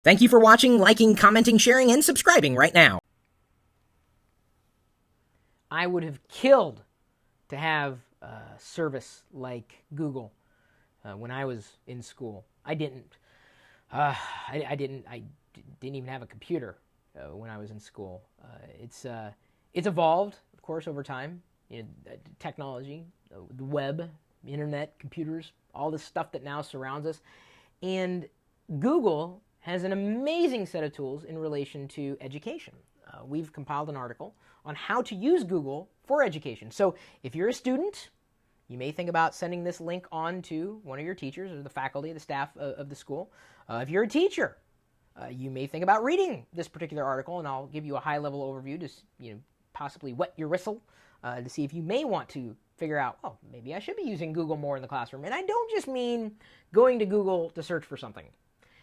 Thank you for watching, liking, commenting, sharing, and subscribing right now. I would have killed to have a service like Google when I was in school. I didn't. I didn't even have a computer when I was in school. It's evolved, of course, over time. Technology, the web, internet, computers, all this stuff that now surrounds us, and Google has an amazing set of tools in relation to education. We've compiled an article on how to use Google for education. So if you're a student, you may think about sending this link on to one of your teachers or the faculty, the staff of the school. If you're a teacher, you may think about reading this particular article, and I'll give you a high-level overview to possibly wet your whistle to see if you may want to figure out, oh, maybe I should be using Google more in the classroom. And I don't just mean going to Google to search for something,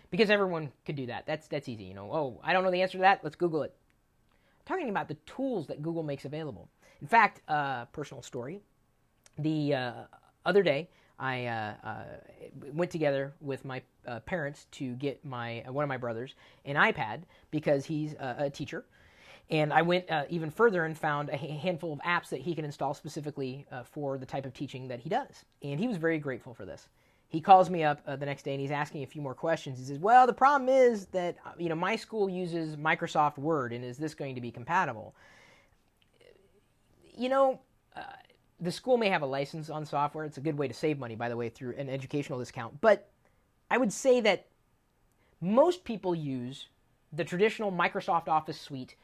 because everyone could do that. That's easy. Oh, I don't know the answer to that. Let's Google it. I'm talking about the tools that Google makes available. In fact, personal story. The other day, I went together with my parents to get one of my brothers an iPad because he's a teacher. And I went even further and found a handful of apps that he can install specifically for the type of teaching that he does. And he was very grateful for this. He calls me up the next day and he's asking a few more questions. He says, well, the problem is that my school uses Microsoft Word, and is this going to be compatible? The school may have a license on software. It's a good way to save money, by the way, through an educational discount. But I would say that most people use the traditional Microsoft Office suite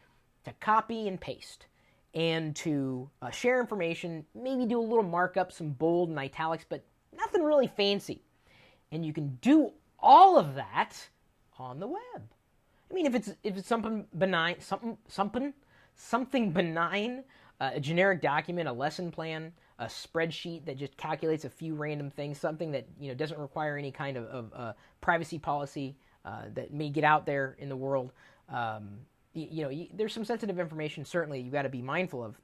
to copy and paste and to share information, maybe do a little markup, some bold and italics, but nothing really fancy. And you can do all of that on the web. I mean, if it's something benign, a generic document, a lesson plan, a spreadsheet that just calculates a few random things, something that doesn't require any kind of privacy policy that may get out there in the world. There's some sensitive information certainly you've got to be mindful of.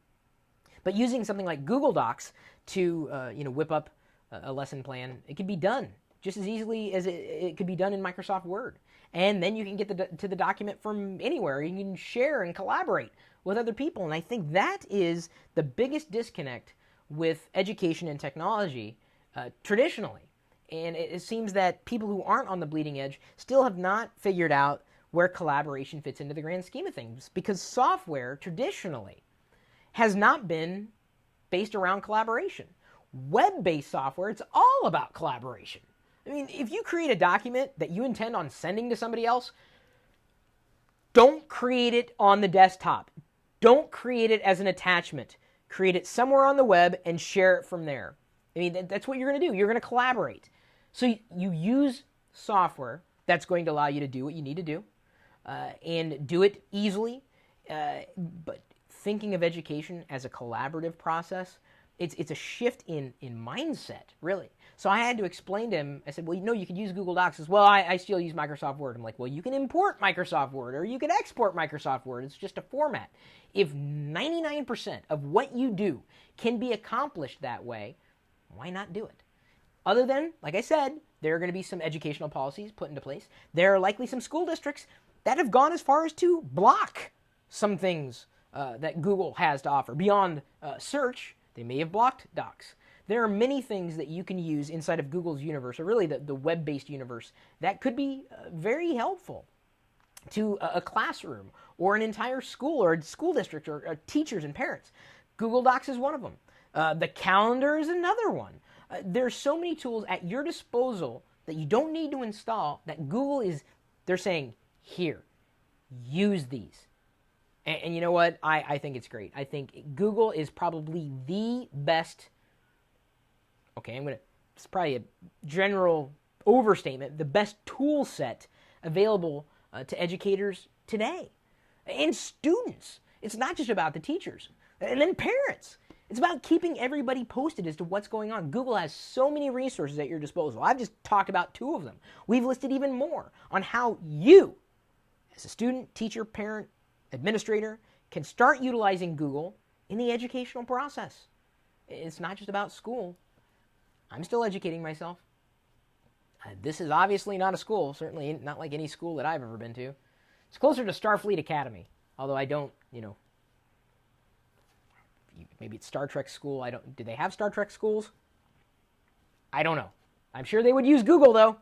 But using something like Google Docs to whip up a lesson plan, it can be done just as easily as it could be done in Microsoft Word. And then you can get to the document from anywhere. You can share and collaborate with other people. And I think that is the biggest disconnect with education and technology traditionally. And it seems that people who aren't on the bleeding edge still have not figured out where collaboration fits into the grand scheme of things, because software traditionally has not been based around collaboration. Web-based software, it's all about collaboration. I mean, if you create a document that you intend on sending to somebody else, don't create it on the desktop. Don't create it as an attachment. Create it somewhere on the web and share it from there. I mean, that's what you're going to do. You're going to collaborate. So you use software that's going to allow you to do what you need to do and do it easily. But thinking of education as a collaborative process, it's a shift in mindset, really. So I had to explain to him. I said, well, you could use Google Docs. He says, well, I still use Microsoft Word. I'm like, well, you can import Microsoft Word or you can export Microsoft Word. It's just a format. If 99% of what you do can be accomplished that way, why not do it? Other than, like I said, there are going to be some educational policies put into place. There are likely some school districts that have gone as far as to block some things that Google has to offer. Beyond search, they may have blocked Docs. There are many things that you can use inside of Google's universe, or really the web-based universe, that could be very helpful to a classroom or an entire school or a school district or teachers and parents. Google Docs is one of them. The calendar is another one. There's so many tools at your disposal that you don't need to install that they're saying, here, use these. And you know what? I think it's great. I think Google is probably the best. It's probably a general overstatement, the best tool set available to educators today and students. It's not just about the teachers and then parents. It's about keeping everybody posted as to what's going on. Google has so many resources at your disposal. I've just talked about 2 of them. We've listed even more on how you, as a student, teacher, parent, administrator, can start utilizing Google in the educational process. It's not just about school. I'm still educating myself. This is obviously not a school, certainly not like any school that I've ever been to. It's closer to Starfleet Academy, although I don't, maybe it's Star Trek school. Do they have Star Trek schools? I don't know. I'm sure they would use Google, though.